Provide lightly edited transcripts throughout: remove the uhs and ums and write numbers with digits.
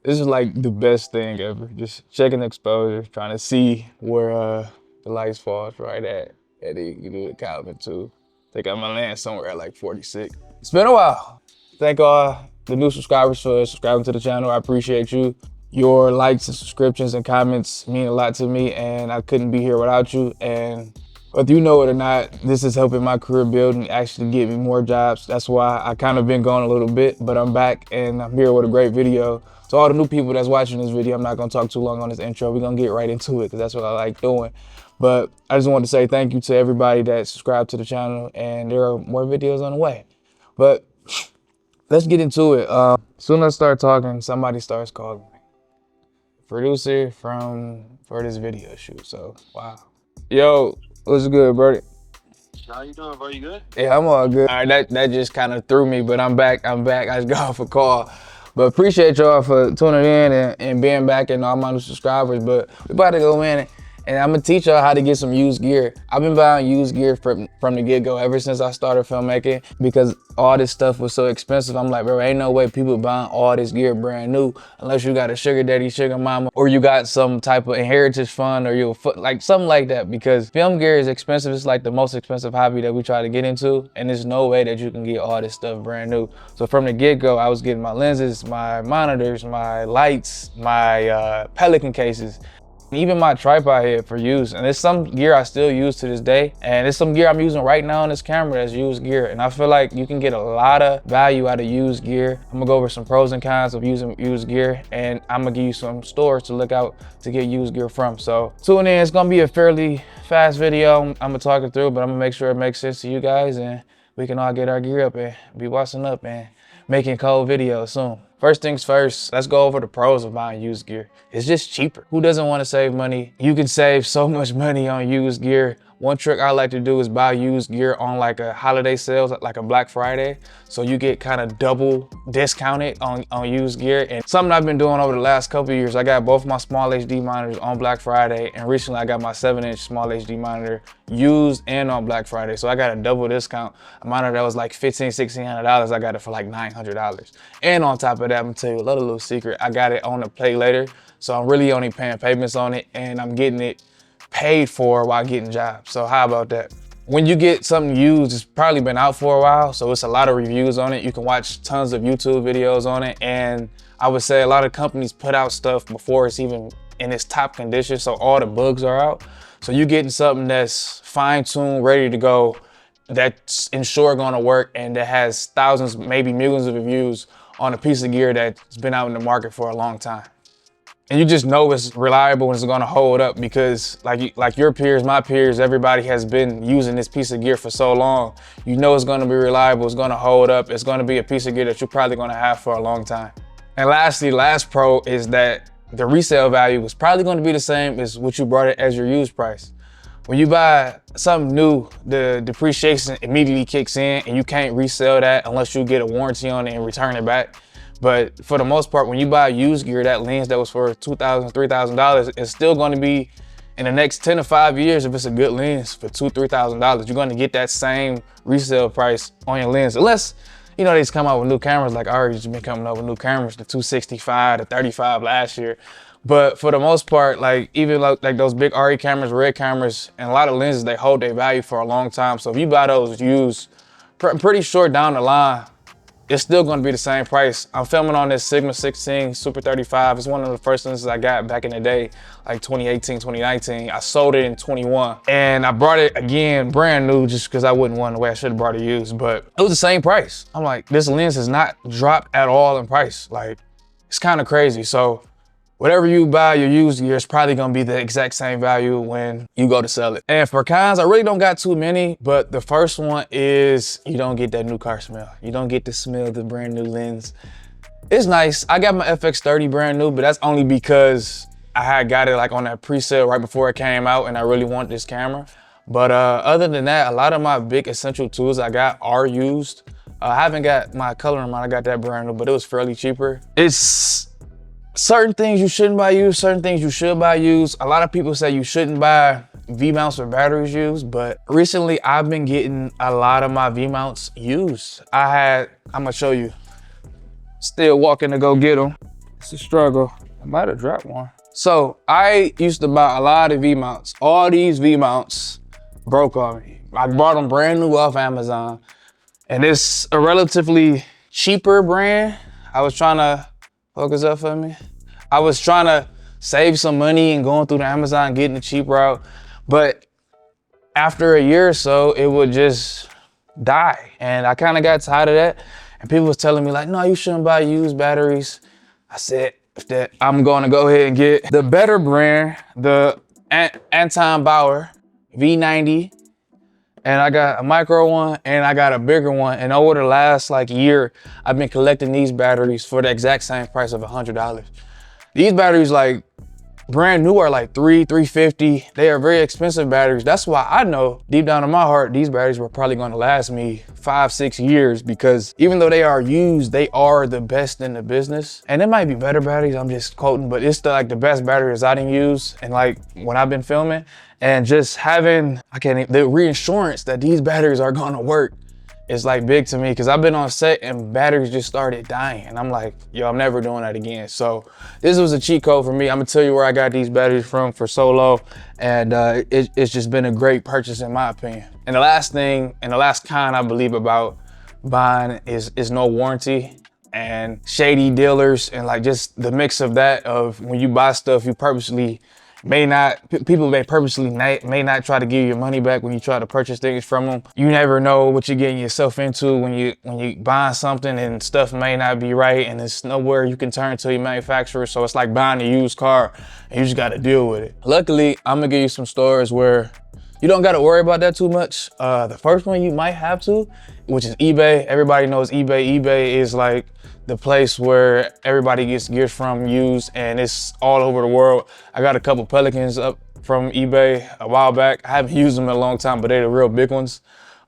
This is like the best thing ever. Just checking the exposure, trying to see where the lights falls right at. And then you do the Calvin too. I think I'm gonna land somewhere at like 46. It's been a while. Thank all the new subscribers for subscribing to the channel. I appreciate you. Your likes and subscriptions and comments mean a lot to me, and I couldn't be here without you. And whether you know it or not, this is helping my career build and actually get me more jobs. That's why I kind of been gone a little bit, but I'm back and I'm here with a great video. So all the new people that's watching this video, I'm not gonna talk too long on this intro. We're gonna get right into it because that's what I like doing. But I just wanted to say thank you to everybody that subscribed to the channel, and there are more videos on the way. But let's get into it. As soon as I start talking, somebody starts calling me. Producer for this video shoot, so wow. Yo, what's good, Brody? How you doing, bro? You good? Yeah, I'm all good. All right, that just kind of threw me, but I'm back. I just got off a call. But appreciate y'all for tuning in and being back and all my new subscribers. But we about to go in and I'm gonna teach y'all how to get some used gear. I've been buying used gear from the get-go ever since I started filmmaking because all this stuff was so expensive. I'm like, bro, ain't no way people buying all this gear brand new unless you got a sugar daddy, sugar mama, or you got some type of inheritance fund or you're like something like that, because film gear is expensive. It's like the most expensive hobby that we try to get into, and there's no way that you can get all this stuff brand new. So from the get-go, I was getting my lenses, my monitors, my lights, my Pelican cases, even my tripod head for use. And there's some gear I still use to this day, and there's some gear I'm using right now on this camera that's used gear, and I feel like you can get a lot of value out of used gear. I'm gonna go over some pros and cons of using used gear, and I'm gonna give you some stores to look out to get used gear from. So tune in. It's gonna be a fairly fast video. I'm gonna talk it through, but I'm gonna make sure it makes sense to you guys and we can all get our gear up and be washing up and making cold videos soon. First things first, let's go over the pros of buying used gear. It's just cheaper. Who doesn't want to save money? You can save so much money on used gear. One trick I like to do is buy used gear on like a holiday sales, like a Black Friday. So you get kind of double discounted on used gear. And something I've been doing over the last couple of years, I got both my small HD monitors on Black Friday, and recently I got my 7-inch small HD monitor used and on Black Friday. So I got a double discount. A monitor that was like $1,500–$1,600, I got it for like $900. And on top of that, I'm gonna tell you another little secret. I got it on the pay later. So I'm really only paying payments on it, and I'm getting it paid for while getting jobs. So how about that? When you get something used, it's probably been out for a while, so it's a lot of reviews on it. You can watch tons of YouTube videos on it, and I would say a lot of companies put out stuff before it's even in its top condition, so all the bugs are out. So you're getting something that's fine-tuned, ready to go, that's sure gonna work, and that has thousands, maybe millions of reviews on a piece of gear that's been out in the market for a long time. And you just know it's reliable and it's gonna hold up because like your peers, my peers, everybody has been using this piece of gear for so long. You know it's gonna be reliable, it's gonna hold up, it's gonna be a piece of gear that you're probably gonna have for a long time. And lastly, last pro is that the resale value is probably gonna be the same as what you brought it as your used price. When you buy something new, the depreciation immediately kicks in and you can't resell that unless you get a warranty on it and return it back. But for the most part, when you buy used gear, that lens that was for $2,000, $3,000 is still going to be, in the next 10 to 5 years, if it's a good lens for $2,000, $3,000, you're going to get that same resale price on your lens. Unless, you know, they just come out with new cameras, like Ari's been coming out with new cameras, the 265, the 35 last year. But for the most part, like even like those big RE cameras, red cameras, and a lot of lenses, they hold their value for a long time. So if you buy those used, pretty short down the line, it's still gonna be the same price. I'm filming on this Sigma 16 Super 35. It's one of the first lenses I got back in the day, like 2018, 2019. I sold it in 21. And I brought it again brand new just because I wouldn't want it away. I should have brought it used, but it was the same price. I'm like, this lens has not dropped at all in price. Like, it's kind of crazy. So whatever you buy your used gear is probably gonna be the exact same value when you go to sell it. And for cons, I really don't got too many, but the first one is you don't get that new car smell. You don't get to smell the brand new lens. It's nice. I got my FX30 brand new, but that's only because I had got it like on that pre-sale right before it came out and I really want this camera. But other than that, a lot of my big essential tools I got are used. I haven't got my coloring mount, I got that brand new, but it was fairly cheaper. It's certain things you shouldn't buy used, certain things you should buy used. A lot of people say you shouldn't buy V-mounts or batteries used, but recently I've been getting a lot of my V-mounts used. I'm gonna show you. Still walking to go get them. It's a struggle. I might have dropped one. So I used to buy a lot of V-mounts. All these V-mounts broke on me. I bought them brand new off Amazon. And it's a relatively cheaper brand. I was trying to, focus up for me. I was trying to save some money and going through the Amazon, getting the cheap route. But after a year or so, it would just die. And I kind of got tired of that. And people was telling me like, no, you shouldn't buy used batteries. I said that I'm gonna go ahead and get the better brand, the Anton Bauer V90. And I got a micro one and I got a bigger one. And over the last like year, I've been collecting these batteries for the exact same price of $100. These batteries like brand new are like $350. They are very expensive batteries. That's why I know deep down in my heart, these batteries were probably gonna last me 5-6 years, because even though they are used, they are the best in the business. And it might be better batteries, I'm just quoting, but it's like the best batteries I didn't use. And like when I've been filming and just having, the reassurance that these batteries are gonna work is like big to me, because I've been on set and batteries just started dying and I'm like, yo, I'm never doing that again. So this was a cheat code for me. I'm gonna tell you where I got these batteries from for so low, and it's just been a great purchase in my opinion. And the last thing, and the last con I believe about buying is no warranty and shady dealers, and like just the mix of that, of when you buy stuff you purposely people may purposely may not try to give you your money back when you try to purchase things from them. You never know what you're getting yourself into when you buying something, and stuff may not be right, and there's nowhere you can turn to your manufacturer. So it's like buying a used car and you just got to deal with it. Luckily, I'm gonna give you some stores where you don't got to worry about that too much. The first one you might have to, which is eBay. Everybody knows eBay. eBay is like the place where everybody gets gear from used, and it's all over the world. I got a couple Pelicans up from eBay a while back. I haven't used them in a long time, but they're the real big ones.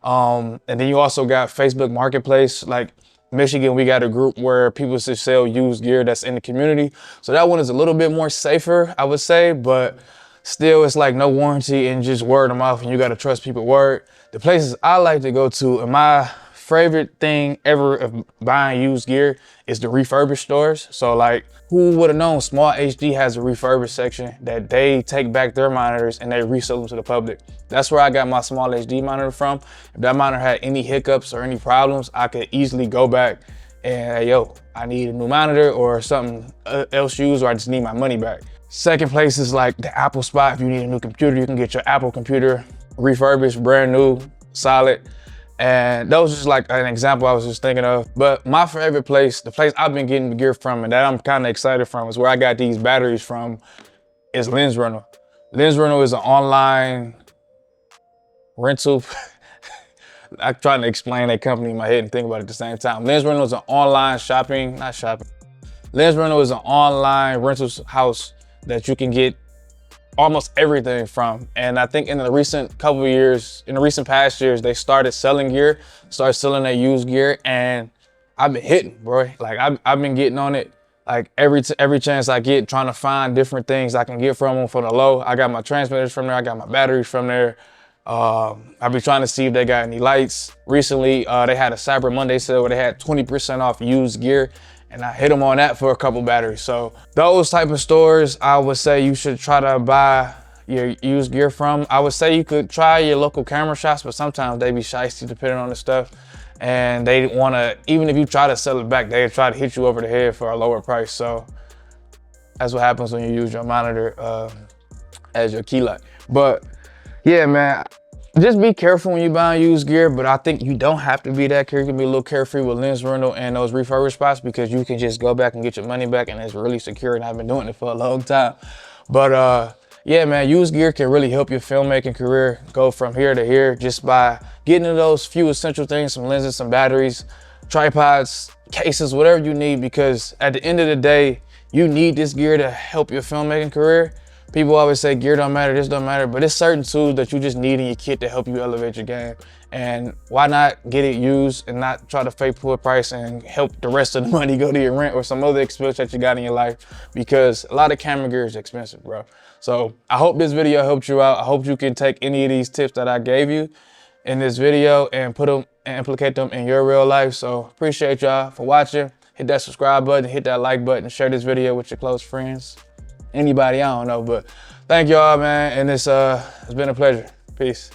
And then you also got Facebook Marketplace. Like Michigan, we got a group where people just sell used gear that's in the community. So that one is a little bit more safer, I would say, but still it's like no warranty and just word of mouth, and you gotta trust people's word. The places I like to go to, and my favorite thing ever of buying used gear, is the refurbished stores. So like, who would have known Small HD has a refurbished section that they take back their monitors and they resell them to the public. That's where I got my Small HD monitor from. If that monitor had any hiccups or any problems, I could easily go back and, hey, yo, I need a new monitor or something else used, or I just need my money back. Second place is like the Apple spot. If you need a new computer, you can get your Apple computer refurbished, brand new, solid. And that was just like an example I was just thinking of. But my favorite place, the place I've been getting the gear from and that I'm kind of excited from, is where I got these batteries from, is Lens Rental. Lens Rental is an online rental. I'm trying to explain that company in my head and think about it at the same time. Lens Rental is an online Lens Rental is an online rental house that you can get almost everything from. And I think in the recent past years, they started selling gear, started selling their used gear, and I've been hitting, bro. Like I've been getting on it like every chance I get, trying to find different things I can get from them for the low. I got my transmitters from there, I got my batteries from there. I've been trying to see if they got any lights. Recently, they had a Cyber Monday sale where they had 20% off used gear, and I hit them on that for a couple batteries. So those type of stores, I would say you should try to buy your used gear from. I would say you could try your local camera shops, but sometimes they be shysty depending on the stuff. And they wanna, even if you try to sell it back, they try to hit you over the head for a lower price. So that's what happens when you use your monitor as your key light. But yeah, man, just be careful when you buy used gear, but I think you don't have to be that careful. You can be a little carefree with Lens Rental and those refurbished spots, because you can just go back and get your money back, and it's really secure, and I've been doing it for a long time. But yeah, man, used gear can really help your filmmaking career go from here to here just by getting into those few essential things: some lenses, some batteries, tripods, cases, whatever you need, because at the end of the day, you need this gear to help your filmmaking career. People always say gear don't matter, this don't matter, but it's certain tools that you just need in your kit to help you elevate your game. And why not get it used and not try to fake full price and help the rest of the money go to your rent or some other expense that you got in your life, because a lot of camera gear is expensive, bro. So I hope this video helped you out. I hope you can take any of these tips that I gave you in this video and put them and implicate them in your real life. So appreciate y'all for watching. hit that subscribe button, hit that like button, share this video with your close friends. Anybody, I don't know, but thank y'all, man. And it's been a pleasure. Peace.